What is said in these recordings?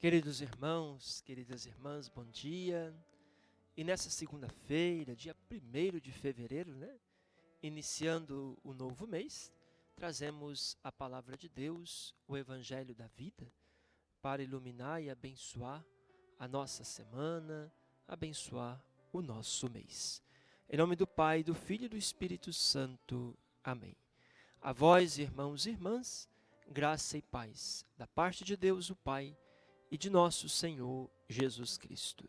Queridos irmãos, queridas irmãs, bom dia. E nessa segunda-feira, dia 1º de fevereiro, iniciando o novo mês, trazemos a palavra de Deus, o Evangelho da vida, para iluminar e abençoar a nossa semana, abençoar o nosso mês. Em nome do Pai, do Filho e do Espírito Santo. Amém. A vós, irmãos e irmãs, graça e paz, da parte de Deus, o Pai, e de nosso Senhor Jesus Cristo.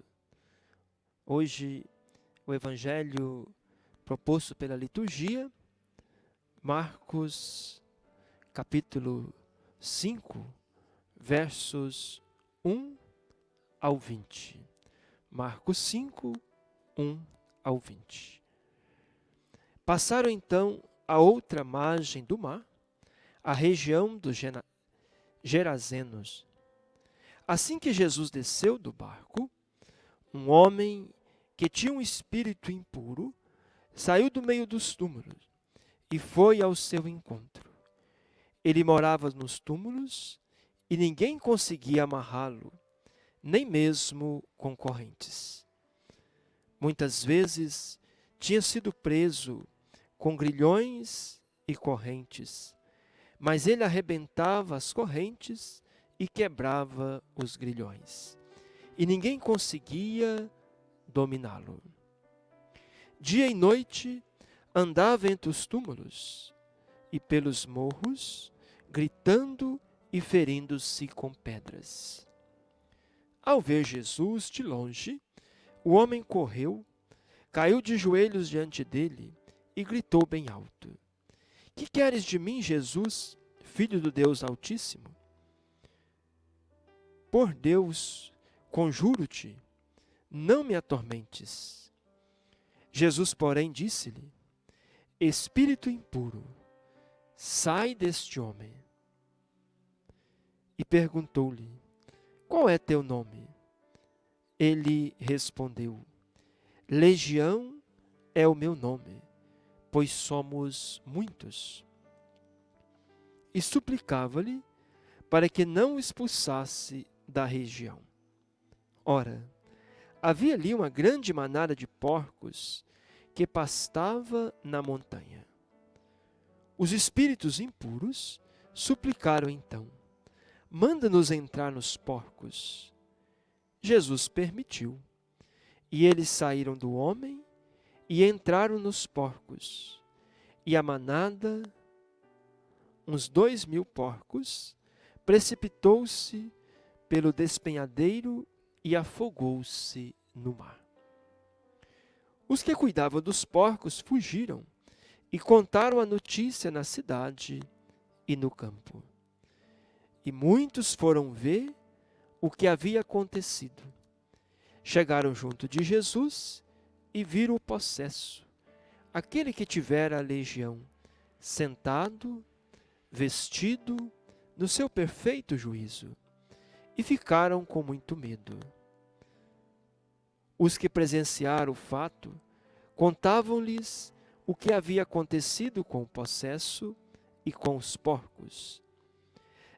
Hoje, o Evangelho proposto pela liturgia, Marcos, capítulo 5, versos 1 ao 20. Marcos 5, 1 ao 20. Passaram então a outra margem do mar, a região dos Gerazenos. Assim que Jesus desceu do barco, um homem que tinha um espírito impuro saiu do meio dos túmulos e foi ao seu encontro. Ele morava nos túmulos e ninguém conseguia amarrá-lo, nem mesmo com correntes. Muitas vezes tinha sido preso com grilhões e correntes, mas ele arrebentava as correntes e quebrava os grilhões, e ninguém conseguia dominá-lo. Dia e noite andava entre os túmulos e pelos morros, gritando e ferindo-se com pedras. Ao ver Jesus de longe, o homem correu, caiu de joelhos diante dele e gritou bem alto: "Que queres de mim, Jesus, Filho do Deus Altíssimo? Por Deus, conjuro-te, não me atormentes." Jesus, porém, disse-lhe: "Espírito impuro, sai deste homem." E perguntou-lhe: "Qual é teu nome?" Ele respondeu: "Legião é o meu nome, pois somos muitos." E suplicava-lhe para que não o expulsasse da região. Ora, havia ali uma grande manada de porcos que pastava na montanha. Os espíritos impuros suplicaram então: "Manda-nos entrar nos porcos." Jesus permitiu, e eles saíram do homem e entraram nos porcos. E a manada, uns 2.000 porcos, precipitou-se pelo despenhadeiro e afogou-se no mar. Os que cuidavam dos porcos fugiram e contaram a notícia na cidade e no campo. E muitos foram ver o que havia acontecido. Chegaram junto de Jesus e viram o possesso, aquele que tivera a legião, sentado, vestido, no seu perfeito juízo, e ficaram com muito medo. Os que presenciaram o fato contavam-lhes o que havia acontecido com o possesso e com os porcos.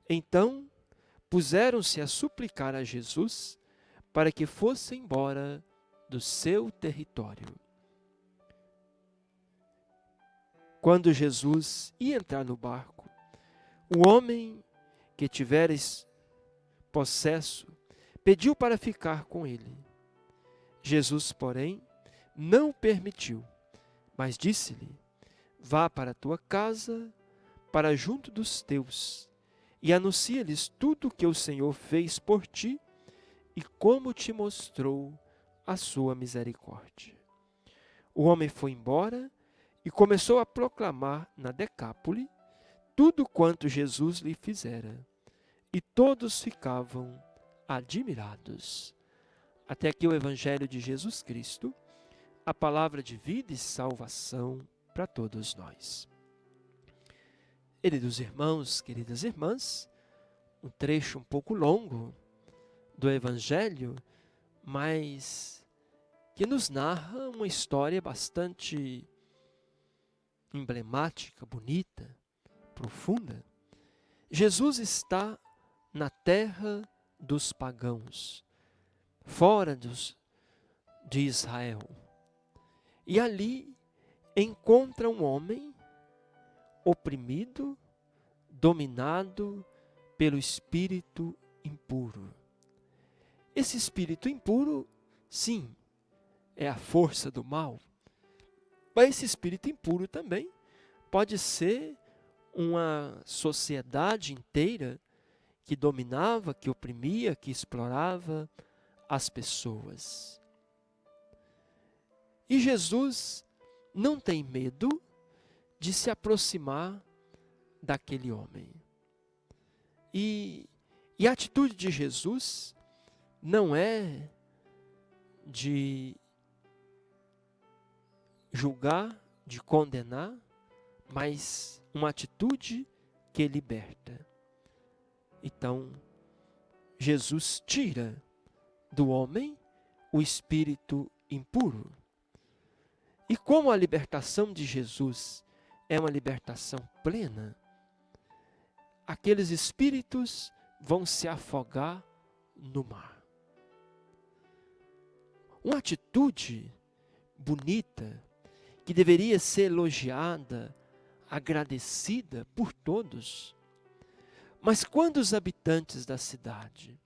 Então puseram-se a suplicar a Jesus para que fosse embora do seu território. Quando Jesus ia entrar no barco, o homem que tivera possesso pediu para ficar com ele. Jesus, porém, não o permitiu, mas disse-lhe: "Vá para a tua casa, para junto dos teus, e anuncia-lhes tudo o que o Senhor fez por ti e como te mostrou a sua misericórdia." O homem foi embora e começou a proclamar na Decápole tudo quanto Jesus lhe fizera, e todos ficavam admirados. Até aqui o Evangelho de Jesus Cristo, a palavra de vida e salvação para todos nós. Queridos irmãos, queridas irmãs, um trecho um pouco longo do Evangelho, mas que nos narra uma história bastante emblemática, bonita, profunda. Jesus está na terra dos pagãos, fora de Israel. E ali encontra um homem oprimido, dominado pelo espírito impuro. Esse espírito impuro, sim, é a força do mal, mas esse espírito impuro também pode ser uma sociedade inteira que dominava, que oprimia, que explorava as pessoas. E Jesus não tem medo de se aproximar daquele homem. E a atitude de Jesus não é de julgar, de condenar, mas uma atitude que liberta. Então, Jesus tira do homem o espírito impuro. E como a libertação de Jesus é uma libertação plena, aqueles espíritos vão se afogar no mar. Uma atitude bonita, que deveria ser elogiada, agradecida por todos. Mas quando os habitantes da cidade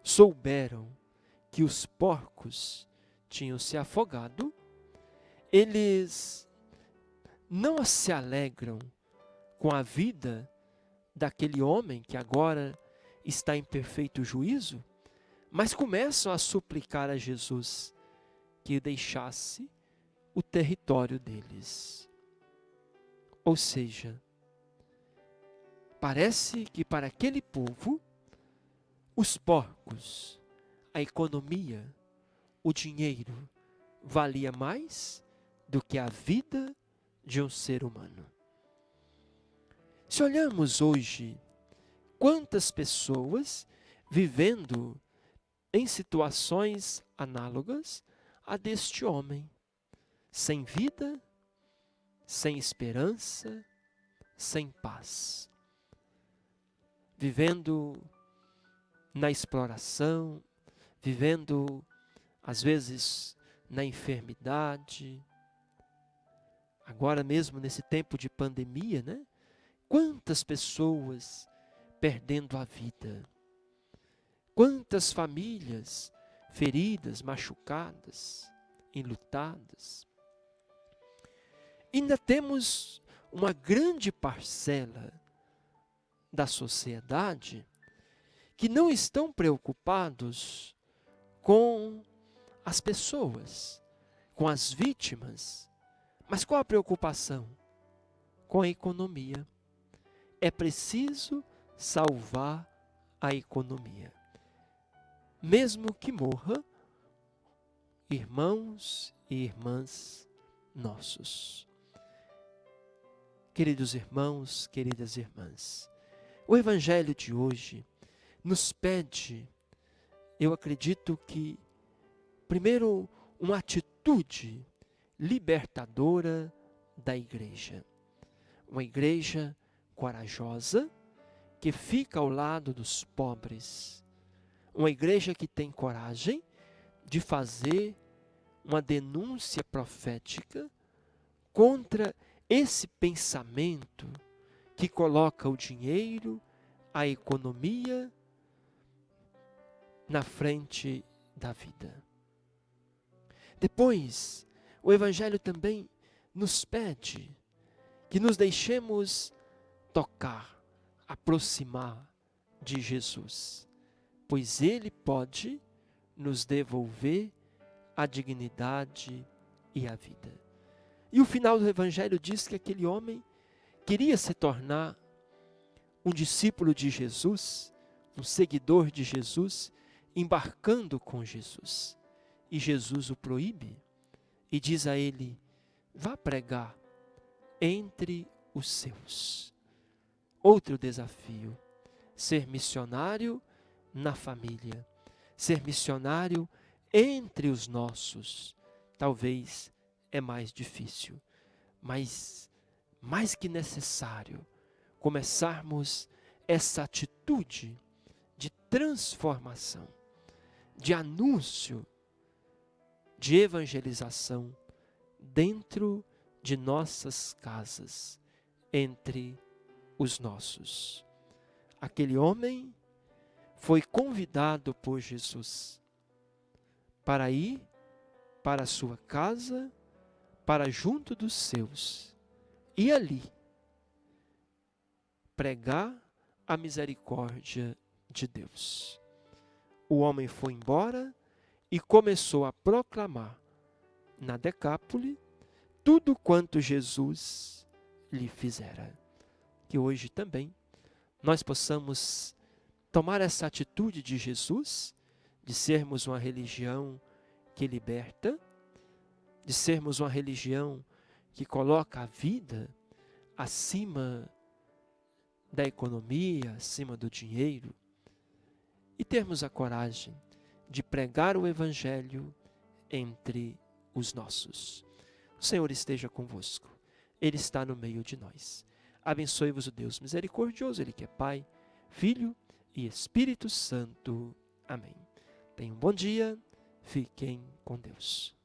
souberam que os porcos tinham se afogado, eles não se alegram com a vida daquele homem que agora está em perfeito juízo, mas começam a suplicar a Jesus que deixasse o território deles. Ou seja, parece que para aquele povo, os porcos, a economia, o dinheiro, valia mais do que a vida de um ser humano. Se olhamos hoje, quantas pessoas vivendo em situações análogas a deste homem, sem vida, sem esperança, sem paz, vivendo na exploração, vivendo às vezes na enfermidade. Agora mesmo nesse tempo de pandemia, né? Quantas pessoas perdendo a vida, quantas famílias feridas, machucadas, enlutadas. Ainda temos uma grande parcela da sociedade que não estão preocupados com as pessoas, com as vítimas. Mas qual a preocupação? Com a economia. É preciso salvar a economia. Mesmo que morra irmãos e irmãs nossos. Queridos irmãos, queridas irmãs, o Evangelho de hoje nos pede, eu acredito que, primeiro, uma atitude libertadora da igreja. Uma igreja corajosa, que fica ao lado dos pobres. Uma igreja que tem coragem de fazer uma denúncia profética contra esse pensamento que coloca o dinheiro, a economia na frente da vida. Depois, o Evangelho também nos pede que nos deixemos tocar, aproximar de Jesus, pois Ele pode nos devolver a dignidade e a vida. E o final do Evangelho diz que aquele homem queria se tornar um discípulo de Jesus, um seguidor de Jesus, embarcando com Jesus. E Jesus o proíbe e diz a ele: vá pregar entre os seus. Outro desafio, ser missionário na família, ser missionário entre os nossos. Talvez é mais difícil, mas mais que necessário começarmos essa atitude de transformação, de anúncio, de evangelização dentro de nossas casas, entre os nossos. Aquele homem foi convidado por Jesus para ir para a sua casa, para junto dos seus, e ali pregar a misericórdia de Deus. O homem foi embora e começou a proclamar na Decápole tudo quanto Jesus lhe fizera. Que hoje também nós possamos tomar essa atitude de Jesus, de sermos uma religião que liberta, de sermos uma religião que coloca a vida acima da economia, acima do dinheiro, e termos a coragem de pregar o Evangelho entre os nossos. O Senhor esteja convosco, Ele está no meio de nós. Abençoe-vos o Deus misericordioso, Ele que é Pai, Filho e Espírito Santo. Amém. Tenham um bom dia, fiquem com Deus.